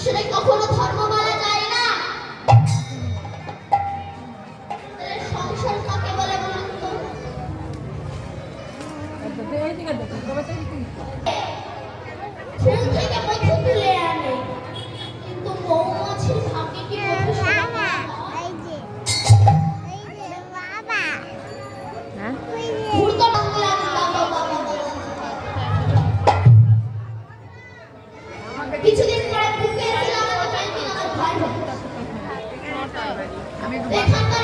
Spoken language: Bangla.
সেটা কখনো ধর্ম বলা যায় না। সংসার কাকে বলে বলুন তো? ফুল থেকে মধু তুলে আনে, কিন্তু মৌমাছির ভাগ্যে কি মধু সেবা করা হয়? ঘুরতো বাংলা বাবা বাবা। কিছুদিন পরে বুকে এসে আমাকে পেন্টিং আমার ভয় হতো। এখানকার